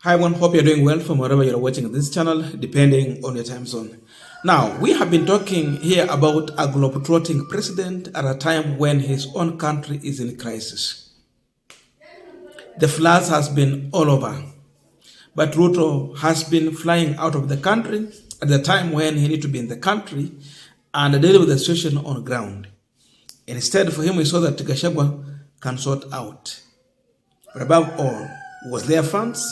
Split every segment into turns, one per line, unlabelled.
Hi everyone, hope you're doing well from wherever you're watching this channel, depending on your time zone. Now, we have been talking here about a globetrotting president at a time when his own country is in crisis. The floods has been all over, but Ruto has been flying out of the country at the time when he need to be in the country and deal with the situation on ground. Instead, for him, we saw that Gachagua can sort out. But above all, was there funds?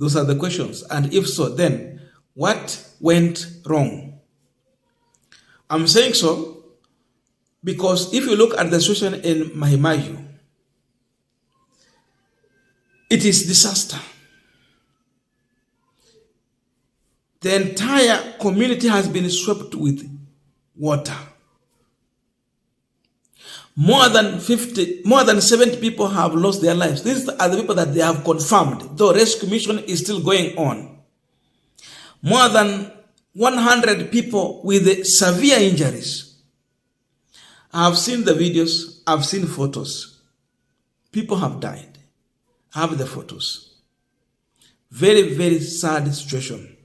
Those are the questions. And if so, then what went wrong? I'm saying so because if you look at the situation in Mahimayu, it is disaster. The entire community has been swept with water. More than 70 people have lost their lives. These are the people that they have confirmed. The rescue mission is still going on. More than 100 people with severe injuries. I have seen the videos, I've seen photos. People have died. I have the photos. Very, very sad situation.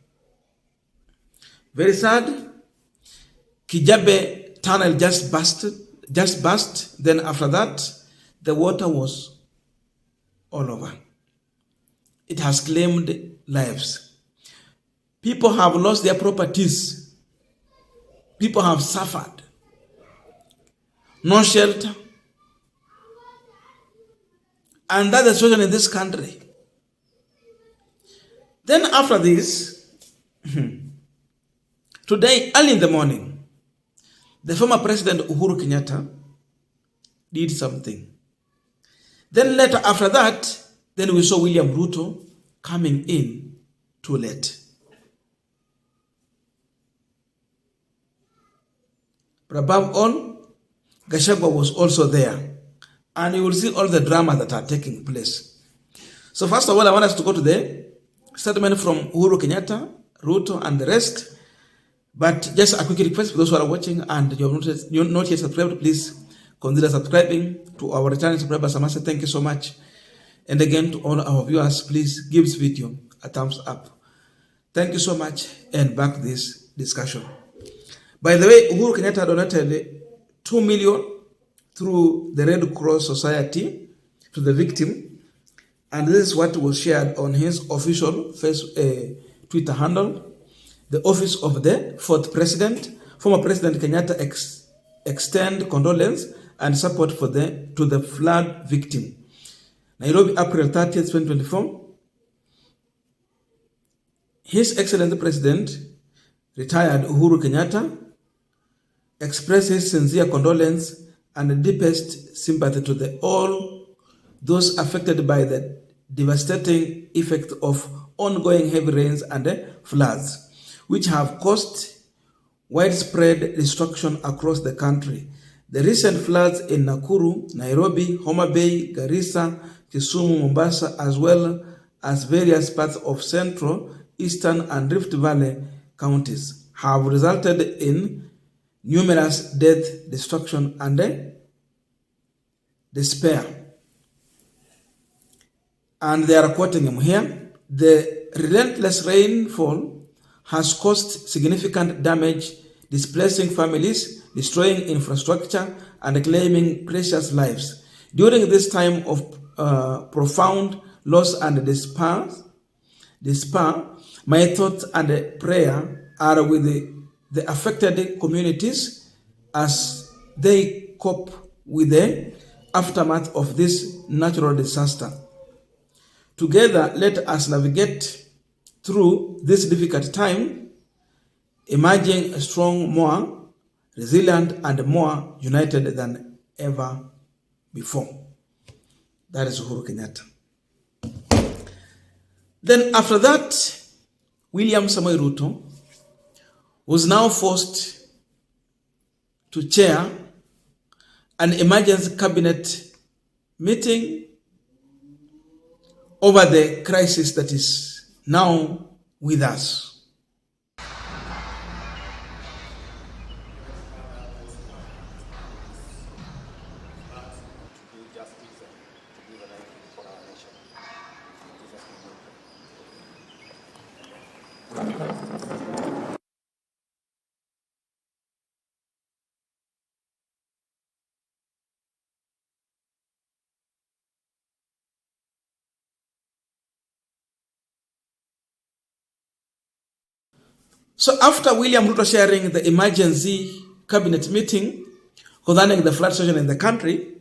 Very sad. Kijabe tunnel just burst. Then after that, the water was all over. It has claimed lives. People have lost their properties. People have suffered. No shelter. And that's the situation in this country. Then after this, today, early in the morning, the former president Uhuru Kenyatta did something. Then later after that, then we saw William Ruto coming in too late. But above all, Gachagua was also there. And you will see all the drama that are taking place. So first of all, I want us to go to the statement from Uhuru Kenyatta, Ruto, and the rest. But just a quick request for those who are watching and you're not yet subscribed, please consider subscribing. To our returning subscribers, I must say thank you so much. And again, to all our viewers, please give this video a thumbs up. Thank you so much, and back to this discussion. By the way, Uhuru Kenyatta donated 2 million through the Red Cross Society to the victim. And this is what was shared on his official Twitter handle. The office of the fourth president, former President Kenyatta extend condolence and support to the flood victim. Nairobi, April 30th, 2024. His Excellency President, retired Uhuru Kenyatta, expressed his sincere condolence and deepest sympathy to all those affected by the devastating effect of ongoing heavy rains and floods, which have caused widespread destruction across the country. The recent floods in Nakuru, Nairobi, Homa Bay, Garissa, Kisumu, Mombasa, as well as various parts of Central, Eastern, and Rift Valley counties have resulted in numerous death, destruction, and despair. And they are quoting him here. The relentless rainfall has caused significant damage, displacing families, destroying infrastructure, and claiming precious lives. During this time of profound loss and despair, my thoughts and prayer are with the affected communities as they cope with the aftermath of this natural disaster. Together, let us navigate through this difficult time, emerging strong, more resilient, and more united than ever before. That is Uhuru Kenyatta. Then after that, William Samoei Ruto was now forced to chair an emergency cabinet meeting over the crisis that is now with us. So after William Ruto sharing the emergency cabinet meeting concerning the flood situation in the country,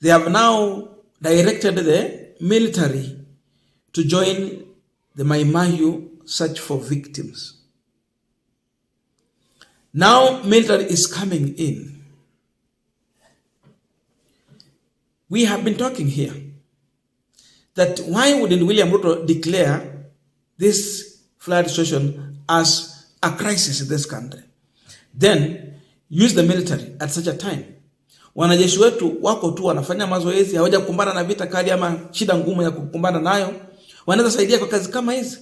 they have now directed the military to join the Mai Mahiu search for victims. Now military is coming in. We have been talking here that why wouldn't William Ruto declare this flood situation as a crisis in this country, then use the military at such a time? Wanajeshi wetu wako tu wanafanya mazoezi, hawaja kukumbana na vita kali ama shida ngumu ya kukumbana nayo, wanaweza saidia kwa kazi kama hizi.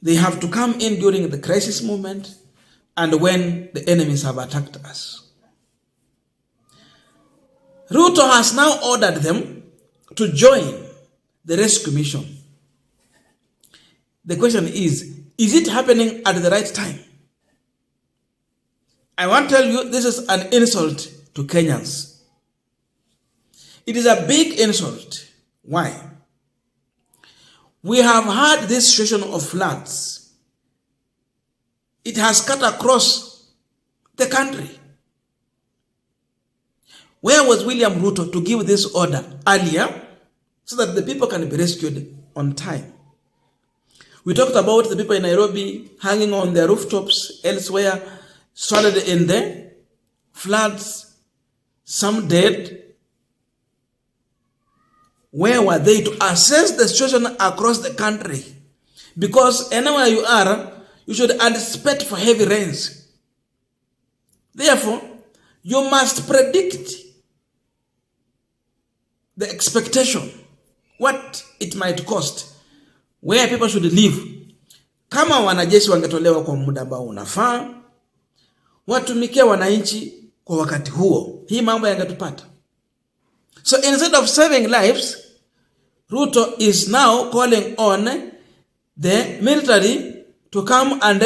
They have to come in during the crisis moment and when the enemies have attacked us. Ruto has now ordered them to join the rescue mission. The question is it happening at the right time? I want to tell you, this is an insult to Kenyans. It is a big insult. Why? We have had this situation of floods. It has cut across the country. Where was William Ruto to give this order earlier so that the people can be rescued on time? We talked about the people in Nairobi hanging on their rooftops, elsewhere, swallowed in the floods, some dead. Where were they to assess the situation across the country? Because anywhere you are, you should anticipate for heavy rains. Therefore, you must predict the expectation, what it might cost, where people should live. Kama wanajeshi wangetolewa kwa muda ambao unafaa, watumikia wananchi kwa wakati huo, hii mambo yangetupata. So instead of saving lives, Ruto is now calling on the military to come and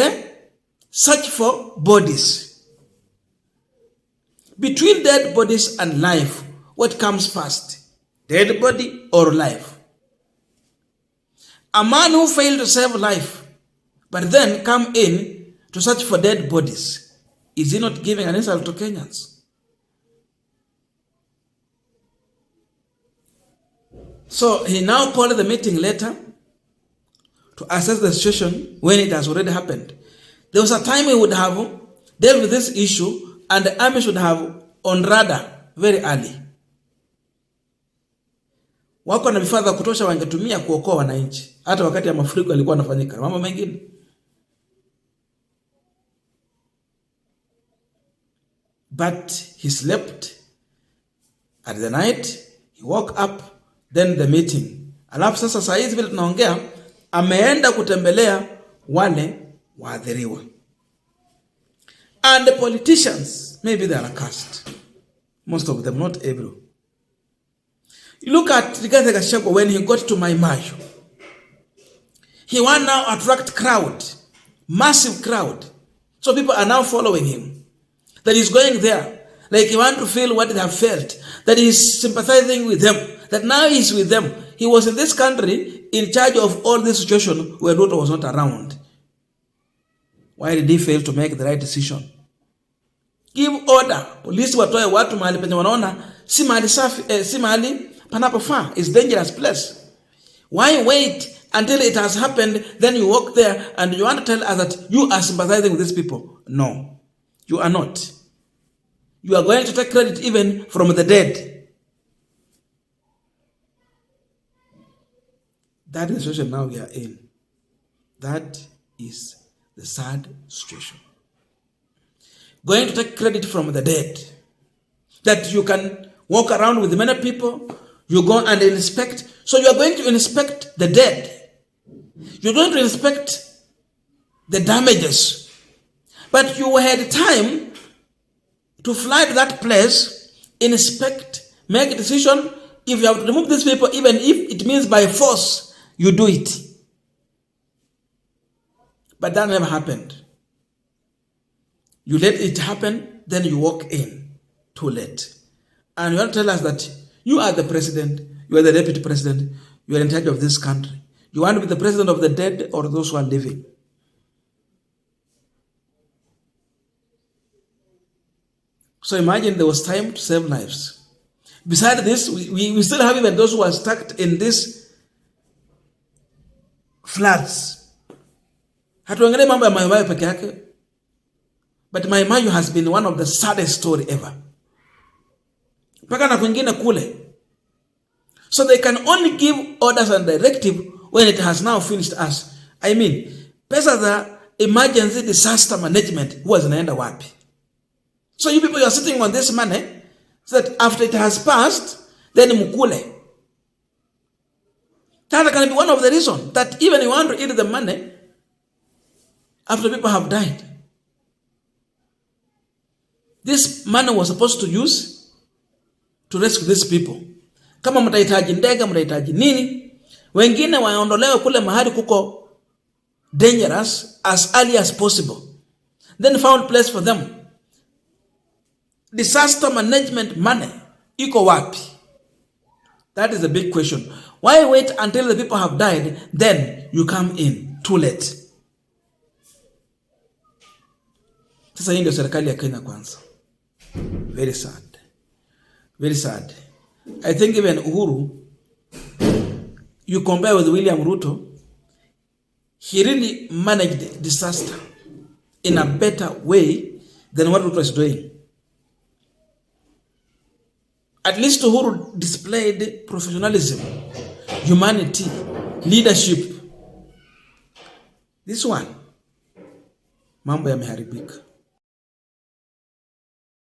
search for bodies. Between dead bodies and life, what comes first? Dead body or life? A man who failed to save life, but then come in to search for dead bodies, is he not giving an insult to Kenyans? So he now called the meeting later to assess the situation when it has already happened. There was a time he would have dealt with this issue and the army should have on radar very early. Wako na vifaa vya kutosha wangetumia kuokoa wananchi hata wakati ya mafuriko yalikuwa yanafanyika, mambo mengine. But he slept at the night, he woke up, then the meeting. Alafu sasa saa hizi vile tunaongea ameenda kutembelea wale waathiriwa. And the politicians, maybe they are cursed. Most of them, not every. You look at Rigathi Gachagua when he got to Mai Mahiu. He want now attract crowd, massive crowd. So people are now following him. That he's going there, like he want to feel what they have felt. That he's sympathizing with them. That now he's with them. He was in this country in charge of all this situation where Ruto was not around. Why did he fail to make the right decision? Give order. Polisi watoe watu mahali penye wanaona si mahali safi, si mahali panapofaa. It's dangerous place. Why wait until it has happened, then you walk there and you want to tell us that you are sympathizing with these people? No, you are not. You are going to take credit even from the dead. That is the situation now we are in. That is the sad situation. Going to take credit from the dead. That you can walk around with many people, you go and inspect. So you are going to inspect the dead. You're going to inspect the damages. But you had time to fly to that place, inspect, make a decision. If you have to remove these people, even if it means by force, you do it. But that never happened. You let it happen, then you walk in. Too late. And you want to tell us that you are the president, you are the deputy president, you are in charge of this country. You want to be the president of the dead or those who are living? So imagine there was time to save lives. Besides this, we still have even those who are stuck in these floods. Hatuangalie mambo ya Mayu peke yake, but Mayu has been one of the saddest story ever. Mpaka na kwingine kule. So they can only give orders and directive when it has now finished us. I mean, pesa za emergency disaster management huwa zinaenda wapi? So you people, you are sitting on this money so that after it has passed, then mukule. That can be one of the reasons that even you want to eat the money after people have died. This money was supposed to use to rescue these people. Kama mtahitaji ndege, mtahitaji nini, wengine waondolewe kule mahali kuko dangerous as early as possible. Then found place for them. Disaster management money iko wapi? That is the big question. Why wait until the people have died, then you come in? Too late. Sasa hii ndio serikali ya Kenya kwanza. Very sad. Very sad. I think even Uhuru, you compare with William Ruto, he really managed disaster in a better way than what Ruto is doing. At least Uhuru displayed professionalism, humanity, leadership. This one, mambo yameharibika.